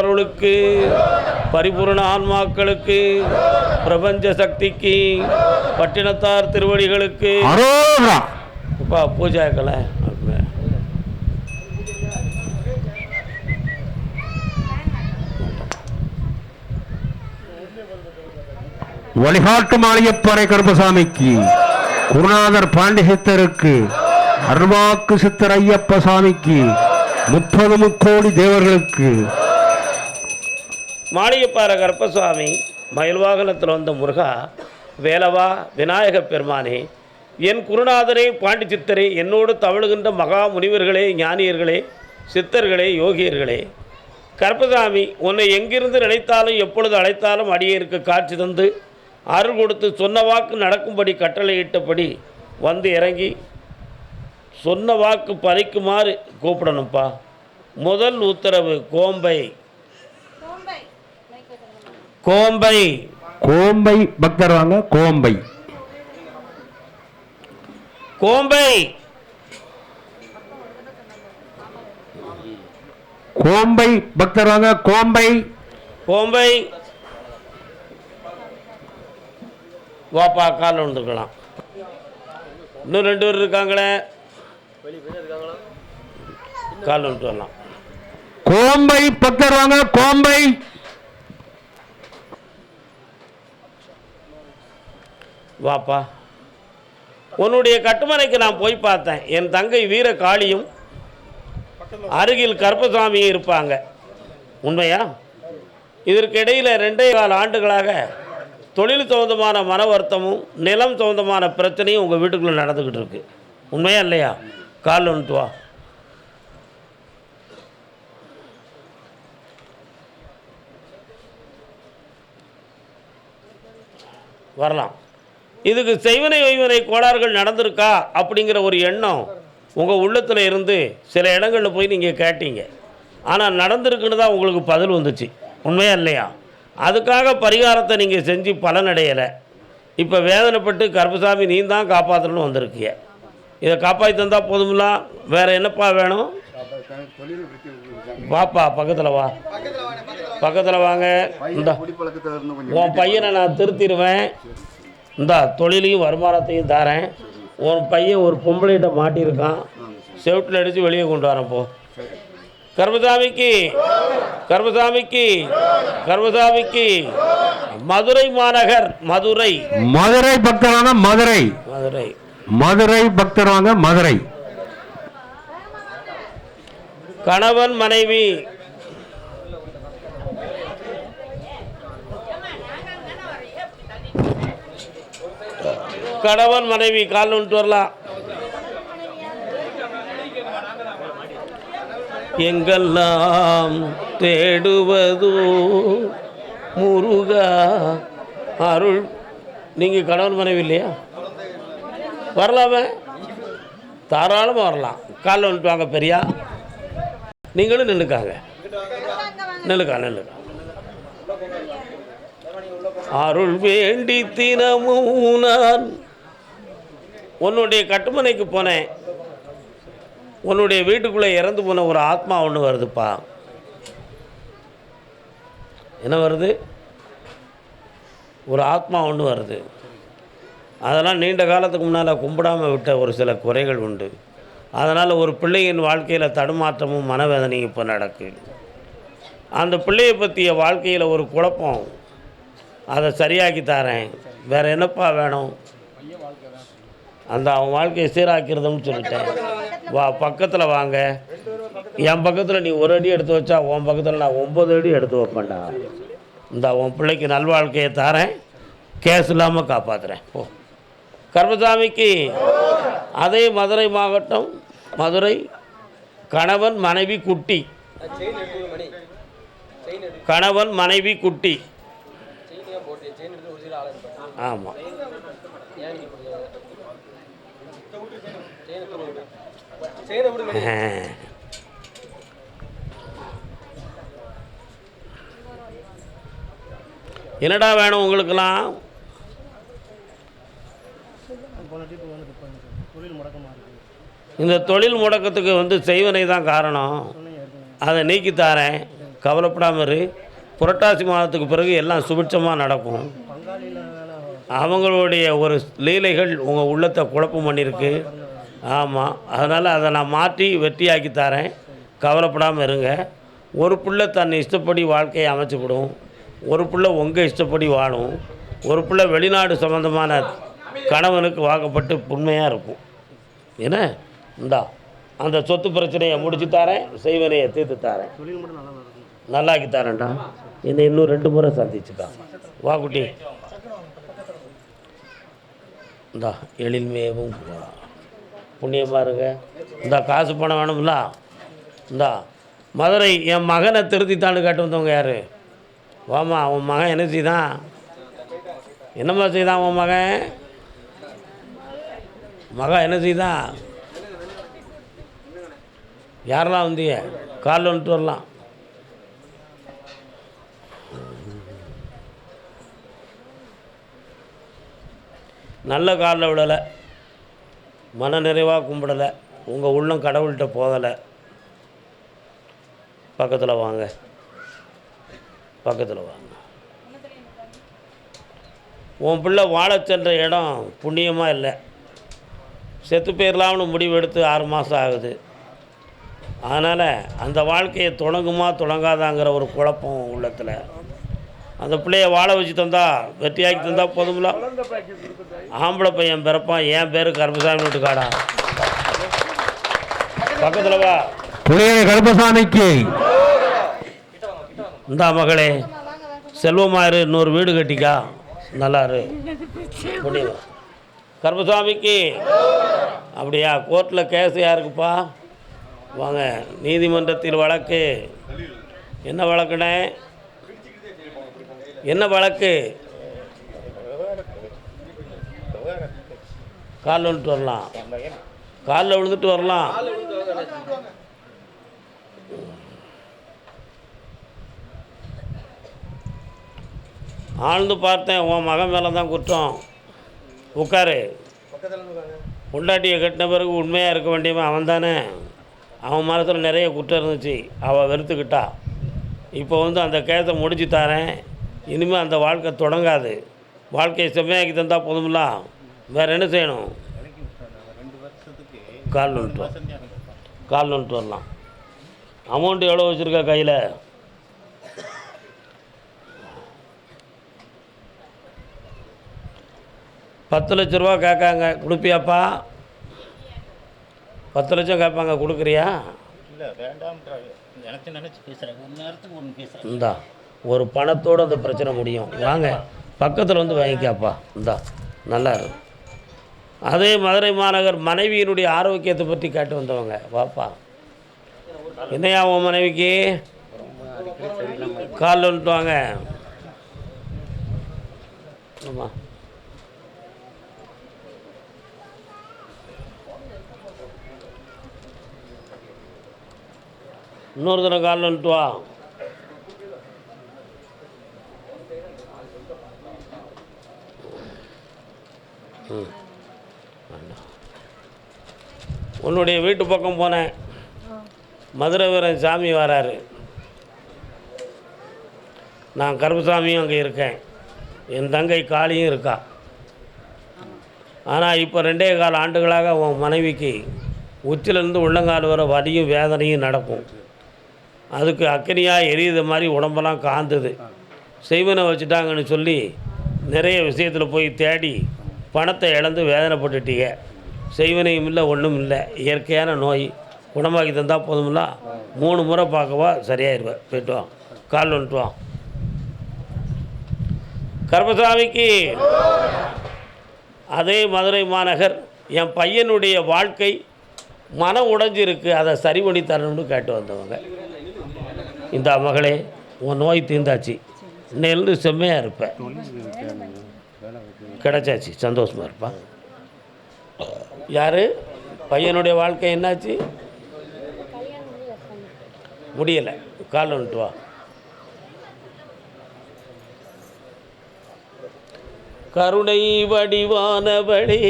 அருளுக்கு, பரிபூரண ஆன்மாக்களுக்கு, பிரபஞ்ச சக்திக்கு, பட்டினத்தார் திருவடிகளுக்கு பூஜைகளை வழிகாட்டு மாளிகைப்பாறை கருப்பசாமிக்கு, குருநாதர் பாண்டி சித்தருக்கு, அருள்வாக்கு சித்தர் ஐயப்ப சாமிக்கு, 30 முக்கோடி தேவர்களுக்கு. மாளிகைப்பாறை கருப்பசாமி மயில்வாகனத்தில் வந்த முருகா, வேலவா, விநாயக பெருமானே, என் குருநாதரே, பாண்டி சித்தரே, என்னோடு தவழுகின்ற மகா முனிவர்களே, ஞானியர்களே, சித்தர்களே, யோகியர்களே, கருப்பசாமி உன்னை எங்கிருந்து நினைத்தாலும் எப்பொழுது அழைத்தாலும் அடியேற்கு காட்சி தந்து அருள் கொடுத்து சொன்ன வாக்கு நடக்கும்படி கட்டளையிட்டபடி வந்து இறங்கி சொன்ன வாக்கு பறிக்குமாறு கூப்பிடணும்ப்பா. முதல் உத்தரவு கோம்பை. கோம்பை கோம்பை பக்தர் வாங்க. கோம்பை கோம்பை கோம்பை பக்தர் வாங்க. கோம்பை கோம்பை வாப்பா, காலில் வந்துருக்கலாம். இன்னும் 2 பேர் இருக்காங்களே, காலில் வந்துட்டு வரலாம். கோம்பை பக்தர் வாங்க. கோம்பை வாப்பா, உன்னுடைய கட்டுமனைக்கு நான் போய் பார்த்தேன். என் தங்கை வீர காளியும் அருகில் கருப்பசாமியும் இருப்பாங்க. உண்மையா? இதற்கு இடையில் 2.25 ஆண்டுகளாக தொழில் சம்பந்தமான மன வருத்தமும் நிலம் சம்பந்தமான பிரச்சனையும் உங்கள் வீட்டுக்குள்ளே நடந்துக்கிட்டு இருக்கு. உண்மையா இல்லையா? காலில் வந்துட்டு வா. வரலாம். இதுக்கு செய்வனை வைவனை கோளாறுகள் நடந்திருக்கா அப்படிங்கிற ஒரு எண்ணம் உங்கள் உள்ளத்தில் இருந்து சில இடங்களில் போய் நீங்கள் கேட்டீங்க. ஆனால் நடந்திருக்குன்னு தான் உங்களுக்கு பதில் வந்துச்சு. உண்மையா இல்லையா? அதுக்காக பரிகாரத்தை நீங்கள் செஞ்சு பலனடையலை. இப்போ வேதனைப்பட்டு கருப்பசாமி நீ தான் காப்பாற்றணும்னு வந்திருக்கிய. இதை காப்பாற்றி தந்தால் போதுங்களா? வேறு என்னப்பா வேணும்? வாப்பா, பக்கத்தில் வா. பக்கத்தில் வாங்க. இந்த உன் பையனை நான் திருத்திடுவேன். இந்த தொழிலையும் வருமானத்தையும் தரேன். உன் பையன் ஒரு பொம்பளைகிட்ட மாட்டியிருக்கான், செவுட்டில் அடித்து வெளியே கொண்டு வரேன். போ. கருப்பசாமிக்கு, கருப்பசாமிக்கு, கருப்பசாமிக்கு. மதுரை மாநகர். மதுரை மதுரை பக்தரான மதுரை. மதுரை மதுரை பக்தரான மதுரை. கணவன் மனைவி. கணவன் மனைவி கால் வந்துட்டு வரலாம். எங்கெல்லாம் தேடுவதோ முருகா அருள். நீங்கள் கணவன் மனைவி இல்லையா? வரலாமே, தாராளமாக வரலாம். காலில் வந்துட்டு வாங்க பெரியா. நீங்களும் நின்றுக்காங்க. நில்லுக்கா. அருள் வேண்டி தினமும் நான் உன்னுடைய கட்டுமனைக்கு போனேன். உன்னுடைய வீட்டுக்குள்ளே இறந்து போன ஒரு ஆத்மா ஒன்று வருதுப்பா. என்ன வருது? ஒரு ஆத்மா ஒன்று வருது. அதெல்லாம் நீண்ட காலத்துக்கு முன்னால் கும்பிடாமல் விட்ட ஒரு சில குறைகள் உண்டு. அதனால் ஒரு பிள்ளையின் வாழ்க்கையில் தடுமாற்றமும் மனவேதனையும் இப்போ நடக்குது. அந்த பிள்ளையை பற்றிய வாழ்க்கையில் ஒரு குழப்பம். அதை சரியாக்கி தரேன். வேறு என்னப்பா வேணும்? அந்த அவன் வாழ்க்கையை சீராக்கிறதுன்னு சொல்லிட்டேன். வா, பக்கத்தில் வாங்க. என் பக்கத்தில் நீ 1 அடி எடுத்து வச்சா உன் பக்கத்தில் நான் 9 அடி எடுத்து வைப்பேன்டா. இந்த உன் பிள்ளைக்கு நல்வாழ்க்கையை தரேன், கேஸ் இல்லாமல் காப்பாற்றுறேன். ஓ. கருப்பசாமிக்கு அதே மதுரை மாவட்டம். மதுரை கணவன் மனைவி குட்டி. கணவன் மனைவி குட்டி. ஆமாம். என்னடா வேணும் உங்களுக்கெல்லாம்? இந்த தொழில் முடக்கத்துக்கு செய்வனை தான் காரணம். அதை நீக்கி தாரேன். கவலைப்படாமல் இரு. புரட்டாசி மாதத்துக்கு பிறகு எல்லாம் சுபிட்சமாக நடக்கும். அவங்களுடைய ஒரு லீலைகள் உங்கள் உள்ளத்தை குழப்பம் பண்ணியிருக்கு. ஆமாம், அதனால் அதை நான் மாற்றி வெற்றியாக்கி தரேன். கவலைப்படாமல் இருங்க. ஒரு பிள்ளை தன் இஷ்டப்படி வாழ்க்கையை அமைச்சுக்கிடும், ஒரு பிள்ளை உங்கள் இஷ்டப்படி வாழும், ஒரு பிள்ளை வெளிநாடு சம்மந்தமான கணவனுக்கு வாக்கப்பட்டு உண்மையாக இருக்கும். ஏன்னா இந்தா அந்த சொத்து பிரச்சனையை முடிச்சு தரேன், செய்வனையை தீர்த்து தரேன், நல்லாக்கி தரேன்டா. என்னை இன்னும் 2 முறை சந்திச்சுட்டான். வா குட்டி, இந்தா எழில்மேவும் புண்ணியமாக இருங்க. இந்த காசு பணம் வேணும்ல, இந்தா மதுரை என் மகனை திருத்தித்தாண்டு கேட்டு வந்தவங்க யார்? வாமா, உன் மகன் என்ன செய்தான்? என்னம்மா செய்தான் உன் மகன் என்ன செய்தான்? யாரெல்லாம் வந்தீங்க? காலில் வந்துட்டு வரலாம். நல்ல காலில் விடலை, மன நிறைவாக கும்பிடலை, உங்கள் உள்ளம் கடவுள்கிட்ட போகலை. பக்கத்தில் வாங்க, பக்கத்தில் வாங்க. உன் பிள்ளை வாழ சென்ற இடம் புண்ணியமாக இல்லை, செத்து போயிடலாம்னு முடிவெடுத்து 6 மாதம் ஆகுது. அதனால் அந்த வாழ்க்கையை தொடங்குமா தொடங்காதாங்கிற ஒரு குழப்பம் உள்ளத்தில். அந்த பிள்ளைய வாழ வச்சு தந்தா, வெற்றியாக்கி தந்தா போதும்ல. ஆம்பளை பையன் பிறப்பான். என் பேர் கருப்பசாமி வீட்டுக்காடா. பக்கத்தில் வா. கருப்பசாமிக்கு இந்தா மகளே, செல்வமாயிரு, இன்னொரு வீடு கட்டிக்கா, நல்லாரு. முடியும். கருப்பசாமிக்கு அப்படியா? கோர்ட்டில் கேஸ் யாருக்குப்பா? வாங்க. நீதிமன்றத்தில் வழக்கு. என்ன வழக்குண்ணே? என்ன வழக்கு? காலில் விழுந்துட்டு வரலாம், காலில் விழுந்துட்டு வரலாம். ஆழ்ந்து பார்த்தேன், உன் மகன் மேலே தான் குற்றம். உட்காரு. பொண்டாட்டியை கட்டின பிறகு உண்மையாக இருக்க வேண்டியவன் அவன் தானே. அவன் மனசில் நிறைய குற்றம் இருந்துச்சு, அவள் வெறுத்துக்கிட்டா. இப்போ அந்த கேஸை முடிச்சு தரேன். இனிமேல் அந்த வாழ்க்கை தொடங்காது. வாழ்க்கையை செம்மையாக்கி தந்தால் போதுமில்ல. வேறு என்ன செய்யணும்? கால் வந்துட்டு வரலாம். அமௌண்ட்டு எவ்வளோ வச்சுருக்கா கையில்? $10 லட்ச ரூபா கேட்காங்க, கொடுப்பியாப்பா? 10 லட்சம் கேட்பாங்க, கொடுக்குறியா? இந்தா ஒரு பணத்தோடு அந்த பிரச்சனை முடியும். வாங்க, பக்கத்தில் வாங்கிக்காப்பா. இந்தா நல்லா இருக்கும். அதே மதுரை மாநகர் மனைவியினுடைய ஆரோக்கியத்தை பற்றி கேட்டு வந்தவங்க. வாப்பா, என்னையா உன் மனைவிக்கு? காலில் வந்துட்டு வாங்க. ஆமாம், இன்னொரு தடவை காலில் வந்துட்டு வா. உன்னுடைய வீட்டு பக்கம் போனேன், மதுரை வீரன் சாமி வராரு. நான் கருப்பசாமியும் அங்கே இருக்கேன், என் தங்கை காளியும் இருக்கா. ஆனால் இப்போ 2.25 ஆண்டுகளாக உன் மனைவிக்கு உச்சிலேருந்து உள்ளங்கால் வர வலியும் வேதனையும் நடக்கும். அதுக்கு அக்கனியாக எரியுத மாதிரி உடம்பெல்லாம் காந்தது. செய்வனை வச்சுட்டாங்கன்னு சொல்லி நிறைய விஷயத்தில் போய் தேடி பணத்தை இழந்து வேதனைப்பட்டுட்டீங்க. செய்வனையும் இல்லை, ஒன்றும் இல்லை. இயற்கையான நோய். குணமாக்கி தந்தால் போதுமில்ல. 3 முறை பார்க்கவா, சரியாயிருவேன். போய்ட்டு வா, கால் வந்துட்டு வா. கருப்பசாமிக்கு அதே மதுரை மாநகர் என் பையனுடைய வாழ்க்கை மனம் உடைஞ்சிருக்கு, அதை சரி பண்ணி தரணும்னு கேட்டு வந்தவங்க. இந்த மகளே, உன் நோய் தீர்ந்தாச்சு, இன்னையிலேருந்து செம்மையாக இருப்பேன். கிடச்சாச்சு, சந்தோஷமாக இருப்பான். யார் பையனுடைய வாழ்க்கை என்னாச்சு? முடியலை. கால் வந்துட்டு வா. கருணை வடிவானவளே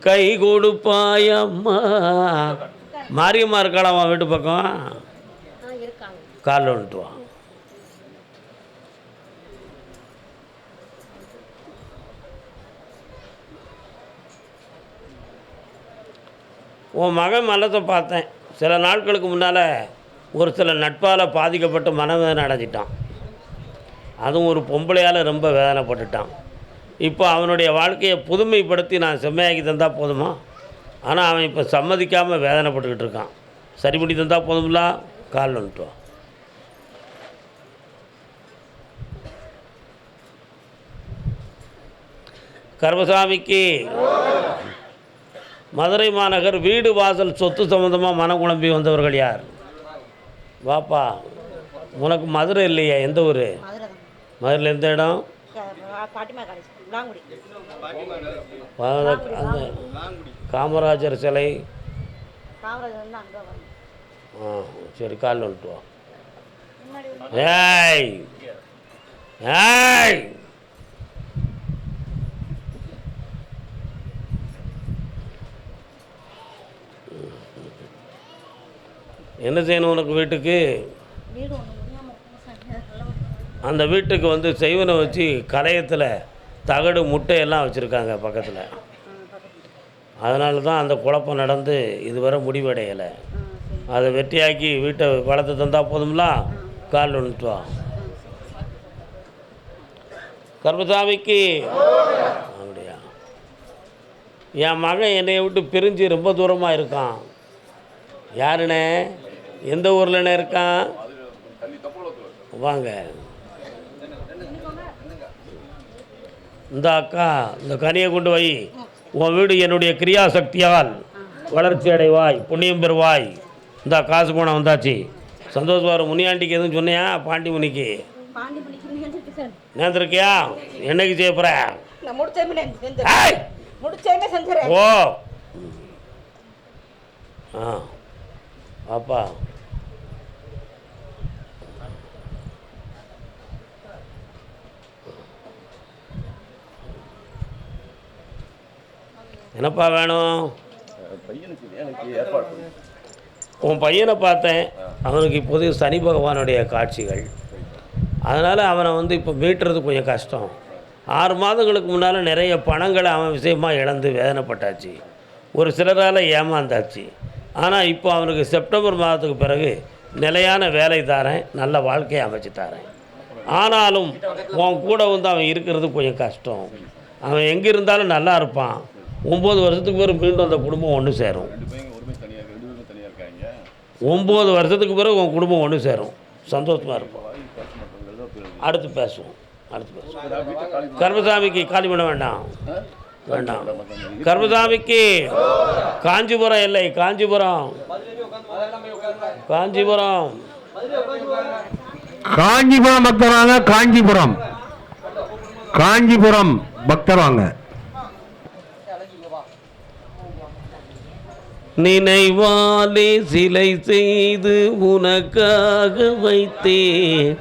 கை கொடுப்பாயம்மா. மாரியம்மா இருக்காளாம்மா வீட்டு பக்கம்? காலில் வந்துட்டு வா. உன் மகன் மனத்தை பார்த்தேன். சில நாட்களுக்கு முன்னால் ஒரு சில நட்பால் பாதிக்கப்பட்டு மனவேதனை அடைஞ்சிட்டான். அதுவும் ஒரு பொம்பளையால் ரொம்ப வேதனைப்பட்டுட்டான். இப்போ அவனுடைய வாழ்க்கையை புதுமைப்படுத்தி நான் செம்மையாக்கி தந்தால் போதுமா? ஆனால் அவன் இப்போ சம்மதிக்காமல் வேதனைப்பட்டுக்கிட்டு இருக்கான். சரி பண்ணி தந்தால் போதும்ல? காலில் வந்துட்டு. கர்மசாமிக்கு மதுரை மாநகர் வீடு வாசல் சொத்து சம்மந்தமாக மனக்குழம்பி வந்தவர்கள் யார்? வாப்பா, உனக்கு மதுரை இல்லையா? எந்த ஊர்? மதுரையில் எந்த இடம்? அந்த காமராஜர் சிலை. சரி, காலில் வந்துட்டு வா. ஏய் ஏய், என்ன செய்யணும் உனக்கு? வீட்டுக்கு அந்த வீட்டுக்கு வந்து செய்வனை வச்சு கலையத்தில் தகடு முட்டையெல்லாம் வச்சுருக்காங்க பக்கத்தில். அதனால தான் அந்த குழப்பம் நடந்து இதுவரை முடிவடையலை. அதை வெட்டியாக்கி வீட்டை வளர்த்து தந்தால் போதும்ல? கால் வந்துட்டு வா. கர்மசாமிக்கு அப்படியா? என் மகன் என்னை விட்டு பிரிஞ்சு ரொம்ப தூரமாக இருக்கான். யாருண்ணே? எந்த ஊர்லண்ணே இருக்கான்? வாங்க. இந்த அக்கா, இந்த கனியை கொண்டு வை. உன் வீடு என்னுடைய கிரியாசக்தியால் வளர்ச்சி அடைவாய், புண்ணியம் பெறுவாய். இந்த காசு போனால் வந்தாச்சு. சந்தோஷ் முனியாண்டிக்கு எதுவும் சொன்னியா? பாண்டி முனிக்கு நேர்ந்திருக்கியா? என்னைக்கு செய்ய போகிற? ஓ ஆ அப்பா, என்னப்பா வேணும்? உன் பையனை பார்த்தேன். அவனுக்கு இப்போது சனி பகவானுடைய காட்சிகள். அதனால் அவனை வந்து இப்போ மீட்டுறது கொஞ்சம் கஷ்டம். 6 மாதங்களுக்கு முன்னால் நிறைய பணங்களை அவன் விஷயமாக இழந்து வேதனைப்பட்டாச்சு. ஒரு சிலரால் ஏமாந்தாச்சு. ஆனால் இப்போ அவனுக்கு செப்டம்பர் மாதத்துக்கு பிறகு நிலையான வேலை தாரேன், நல்ல வாழ்க்கையை அமைச்சு தாரேன். ஆனாலும் உன் கூட வந்து அவன் இருக்கிறது கொஞ்சம் கஷ்டம். அவன் எங்கே இருந்தாலும் நல்லா இருப்பான். 9 வருஷத்துக்கு பிறகு மீண்டும் அந்த குடும்பம் ஒன்று சேரும். 9 வருஷத்துக்கு பிறகு உன் குடும்பம் ஒன்று சேரும். சந்தோஷமாக இருப்பான். அடுத்து பேசுவோம். கர்மசாமிக்கு காலி பண்ண வேண்டாம். கர்மசாமிக்கு காஞ்சிபுரம் இல்லை, காஞ்சிபுரம் பக்தர் வாங்க. காஞ்சிபுரம் பக்தர் வாங்க. நினைவாலே சிலை செய்து உனக்காக வைத்தேன்,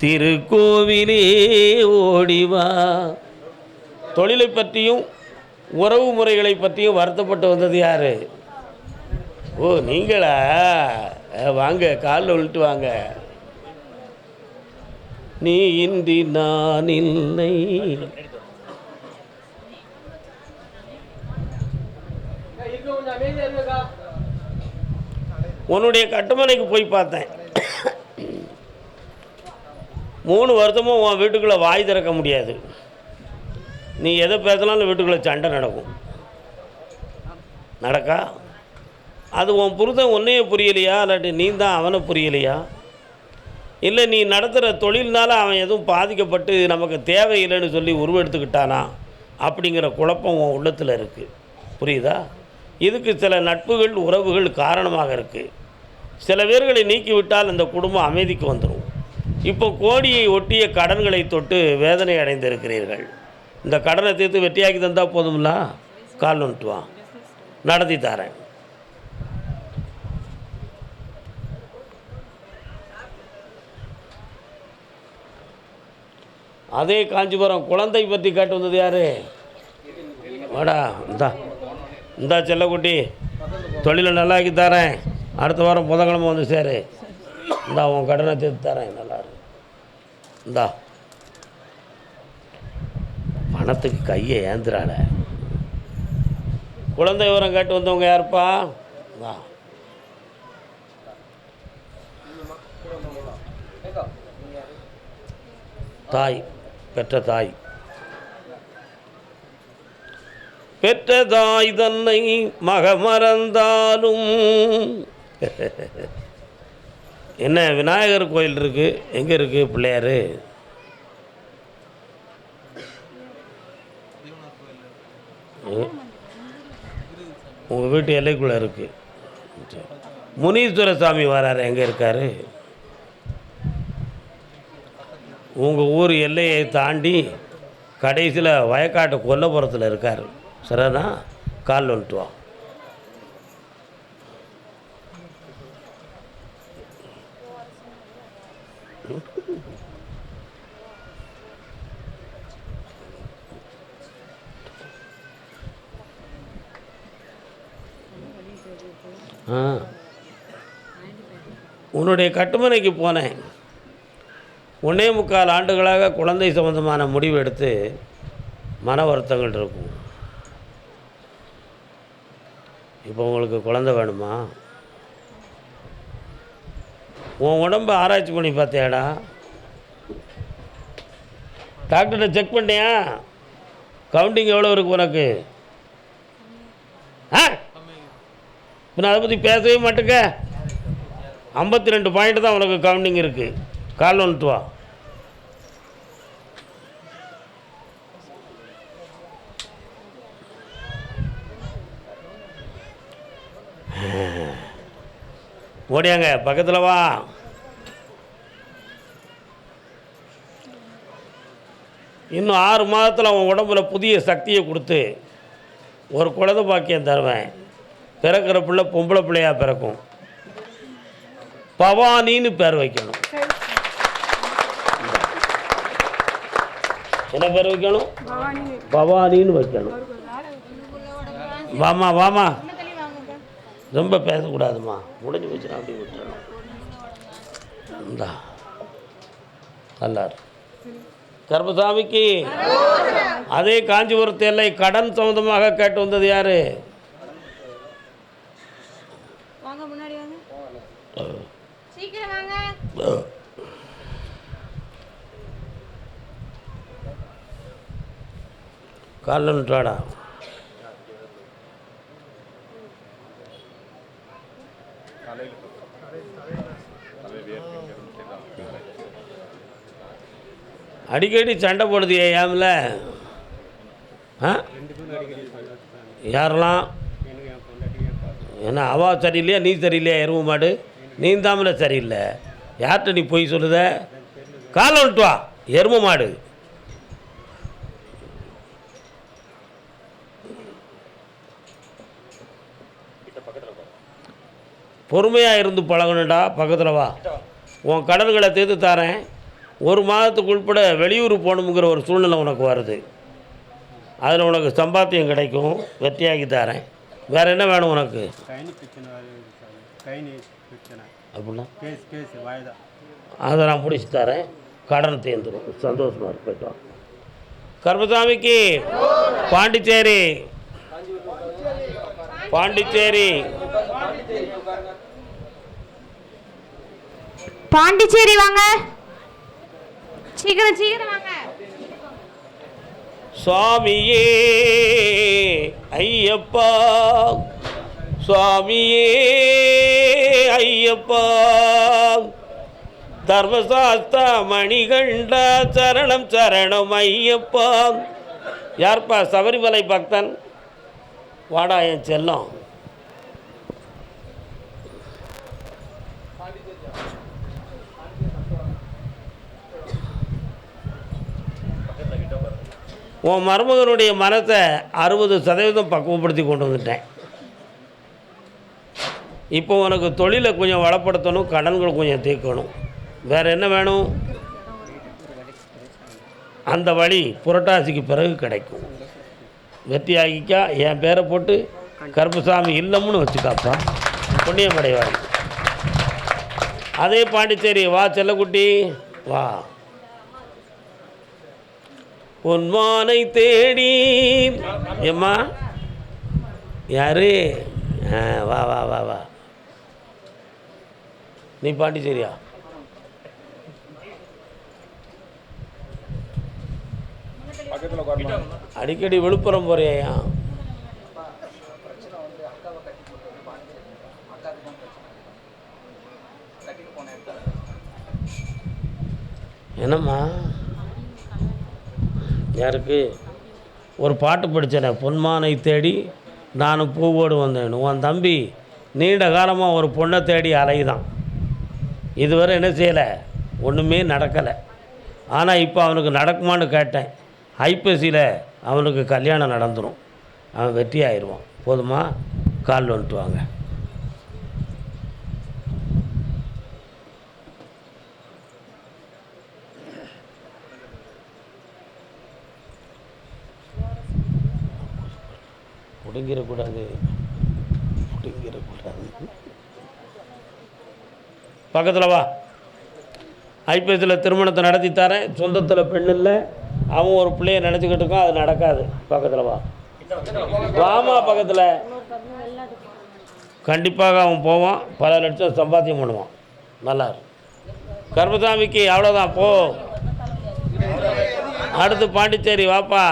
திருக்கோவிலே ஓடிவா. தொழிலை பற்றியும் உறவு முறைகளை பற்றியும் வருத்தப்பட்டு வந்தது யார்? ஓ நீங்களா? வாங்க, காலில் விழுட்டு வாங்க. நீ இன்றி நான் இல்லை. உன்னுடைய கட்டுமனைக்கு போய் பார்த்தேன். 3 வருஷமும் உன் வீட்டுக்குள்ளே வாய் திறக்க முடியாது. நீ எதை பேசினாலும் வீட்டுக்குள்ளே சண்டை நடக்கா? அது உன் புருஷன் உன்னையே புரியலையா, இல்லாட்டி நீ தான் அவனை புரியலையா? இல்லை நீ நடத்துகிற தொழில்னால அவன் எதுவும் பாதிக்கப்பட்டு நமக்கு தேவையில்லைன்னு சொல்லி உருவெடுத்துக்கிட்டானா அப்படிங்கிற குழப்பம் உன் உள்ளத்தில் இருக்குது. புரியுதா? இதுக்கு சில நட்புகள் உறவுகள் காரணமாக இருக்குது. சில பேர்களை நீக்கிவிட்டால் அந்த குடும்பம் அமைதிக்கு வந்துடும். இப்போ கோடியை ஒட்டிய கடன்களை தொட்டு வேதனை அடைந்திருக்கிறீர்கள். இந்த கடனை தீர்த்து வெட்டியாக்கி தந்தால் போதும்ல? கால் வந்துட்டு வா, நடத்தி தரேன். அதே காஞ்சிபுரம் குழந்தை பற்றி கேட்டு வந்தது யார்? வாடா, இந்தா செல்லக்குட்டி, தொழிலை நல்லாக்கி தரேன். அடுத்த வாரம் புதன்கிழமை வந்து சேரு. இந்தா உன் கடனை தீர்த்து தரேன் நல்லாரு. இந்தா பணத்துக்கு கையை ஏந்திரால. குழந்தை விவரம் கேட்டு வந்தவங்க யாருப்பா? வா. தாய், பெற்ற தாய். பெற்ற தாய் தன்னை மகமறந்தாலும் என்ன விநாயகர் கோயில் இருக்குது, எங்கே இருக்குது பிள்ளையார்? உங்கள் வீட்டு எல்லைக்குள்ளே இருக்குது. முனீஸ்வர சாமி வராரு, எங்கே இருக்கார்? உங்கள் ஊர் எல்லையை தாண்டி கடைசியில் வயக்காட்டு கொல்லப்புறத்தில் இருக்கார். சரிண்ணா, கால் வந்துட்டு வா. உன்னுடைய கட்டுமனைக்கு போனேன். 1.25 ஆண்டுகளாக குழந்தை சம்பந்தமான முடிவு எடுத்து மன வருத்தங்கள் இருக்கும். இப்போ உங்களுக்கு குழந்தை வேணுமா? உன் உடம்பை ஆராய்ச்சி பண்ணி பார்த்தியாடா? டாக்டர்கிட்ட செக் பண்ணியா? கவுண்டிங் எவ்வளோ இருக்குது உனக்கு? நான் அதை பற்றி பேசவே மாட்டேங்க. 52 பாயிண்ட் தான் உனக்கு கவுண்டிங் இருக்குது. கால் வந்துட்டு வா. ஓடியாங்க, பக்கத்தில் வா. இன்னும் 6 மாதத்தில் அவன் உடம்புல புதிய சக்தியை கொடுத்து ஒரு குழந்தை பாக்கியம் தருவேன். பிறக்கிற பிள்ளை பொம்பளை பிள்ளையாக பிறக்கும். பவானின்னு பேர் வைக்கணும். என்ன பேர் வைக்கணும்? பவானின்னு வைக்கணும். வாமா வாமா, ரொம்ப பேசக்கூடாதுமா, முடிஞ்சு வச்சுனா அப்படி விட்டுறணும். இந்தா நல்லாரு. கர்மசாமிக்கு அதே காஞ்சிபுரத்து எல்லை கடன் சம்பந்தமாக கேட்டு வந்தது யாரு? காலன்றாடா. அடிக்கடி சண்டை போடுது ஏம்ல? யாரெல்லாம்? ஏன்னா அவா சரியில்லையா, நீ சரியில்லையா? எருவு மாடு நீந்தாமல சரியில்லை. யார்கிட்ட நீ போய் சொல்லுத? காலை விட்டு வா எரும மாடு. பொறுமையாக இருந்து பழகணுண்டா. பக்கத்தில் வா. உன் கடன்களை தீர்த்து தரேன். 1 மாதத்துக்கு உட்பட வெளியூர் போகணுங்கிற ஒரு சூழ்நிலை உனக்கு வருது. அதில் உனக்கு சம்பாத்தியம் கிடைக்கும். வெற்றியாக்கி தரேன். வேறு என்ன வேணும் உனக்கு? அப்படின்னா அதை நான் முடிச்சு தரேன். கடன் தேர்ந்துடும். சந்தோஷமாக இருக்கட்டும். கர்மசாமிக்கு பாண்டிச்சேரி பாண்டிச்சேரி பாண்டிச்சேரி வாங்க, சீக்கிரம் சீக்கிரம் வாங்க. சுவாமியே ஐயப்பா, சுவாமியே ஐயப்பா, தர்மசாஸ்தா மணிகண்டா சரணம் சரணம் ஐயப்பா. யார்ப்பா? சபரிமலை பக்தன். வாடா என் செல்லம். உன் மருமகனுடைய மனத்தை 60% பக்குவப்படுத்தி கொண்டு வந்துட்டேன். இப்போ உனக்கு தொழிலை கொஞ்சம் வளப்படுத்தணும், கடன்கள் கொஞ்சம் தீர்க்கணும். வேறு என்ன வேணும்? அந்த வழி புரட்டாசிக்கு பிறகு கிடைக்கும். வெற்றியாகிக்கா. என் பேரை போட்டு கருப்பசாமி இல்லம்னு வச்சுக்காப்பா, புண்ணியமடைவார். அதே பாண்டிச்சேரி வா செல்லக்குட்டி வா. பொன்மானை தேடி ஏம்மா யாரு? வா வா வா வா. நீ பாண்டிச்சேரியா? அடிக்கடி விழுப்புரம் போறியா? என்னம்மா யாருக்கு? ஒரு பாட்டு படித்தேனே, பொன்மானை தேடி நானும் பூவோடு வந்தேன். உன் தம்பி நீண்ட காலமாக ஒரு பொண்ணை தேடி அலையுதான். இதுவரை என்ன செய்யலை, ஒன்றுமே நடக்கலை. ஆனால் இப்போ அவனுக்கு நடக்குமான்னு கேட்டேன். ஐப்பசியில் அவனுக்கு கல்யாணம் நடந்துடும், அவன் வெற்றி ஆயிடுவான். போதுமா? கால் வந்துட்டு வாங்க. பிடுங்கிடக்கூடாது. பக்கத்தில் வா. ஐபிஎஸ்சில் திருமணத்தை நடத்தி தரேன். சொந்தத்தில் பெண் இல்லை, அவன் ஒரு பிள்ளைய நினச்சிக்கிட்டு இருக்கான், அது நடக்காது. பக்கத்தில் வா. வாமா பக்கத்தில். கண்டிப்பாக அவன் போவான், பல லட்சம் சம்பாத்தியம் பண்ணுவான். நல்லா கருப்பசாமிக்கு அவ்வளோதான். போ. அடுத்து பாண்டிச்சேரி வாப்பா.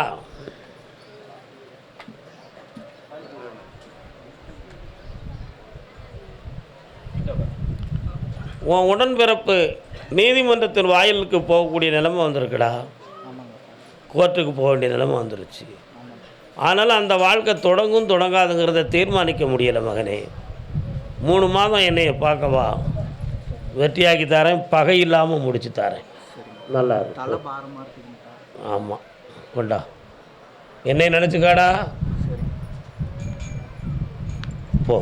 உன் உடன்பிறப்பு நீதிமன்றத்தின் வாயிலுக்கு போகக்கூடிய நிலைமை வந்திருக்குடா. கோர்ட்டுக்கு போக வேண்டிய நிலைமை வந்துருச்சு. ஆனாலும் அந்த வாழ்க்கை தொடங்கும் தொடங்காதுங்கிறத தீர்மானிக்க முடியலை மகனே. 3 மாதம் என்னைய பார்க்கவா, வெற்றியாக்கி தரேன், பகை இல்லாமல் முடிச்சு தரேன். நல்லா இருக்கு. ஆமாம், கொண்டா. என்னை நினச்சிக்காடா. போ.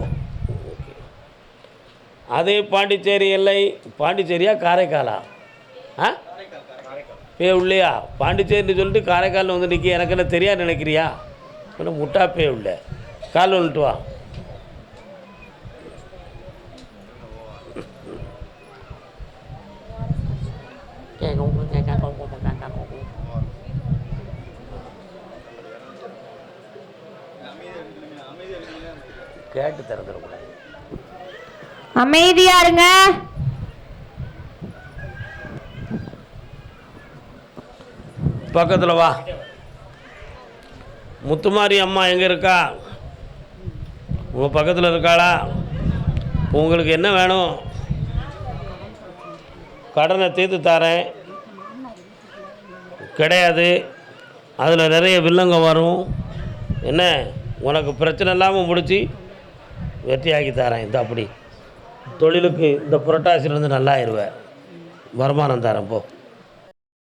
அதே பாண்டிச்சேரி எல்லை. பாண்டிச்சேரியா காரைக்காலா? பே உள்ளையா? பாண்டிச்சேரின்னு சொல்லிட்டு காரைக்காலில் வந்து நிற்க எனக்கு என்ன தெரியாது நினைக்கிறியா? ஒன்றும் முட்டா பே உள்ள. கால் வந்துட்டு வா. கேட்டு திறந்துடக்கூடாது. அமைதியா இருங்க. பக்கத்தில் வா. முத்துமாரி அம்மா எங்கே இருக்கா? உங்கள் பக்கத்தில் இருக்காளா? உங்களுக்கு என்ன வேணும்? கடனை தீர்த்து தரேன். கிடையாது, அதில் நிறைய வில்லங்க வரும். என்ன, உனக்கு பிரச்சனை இல்லாமல் முடித்து வெற்றியாக்கி தரேன். இந்த அப்படி தொழிலுக்கு இந்த புரட்டாசிலேருந்து நல்லா ஆயிடுவேன். வருமானம் தரேன். போ.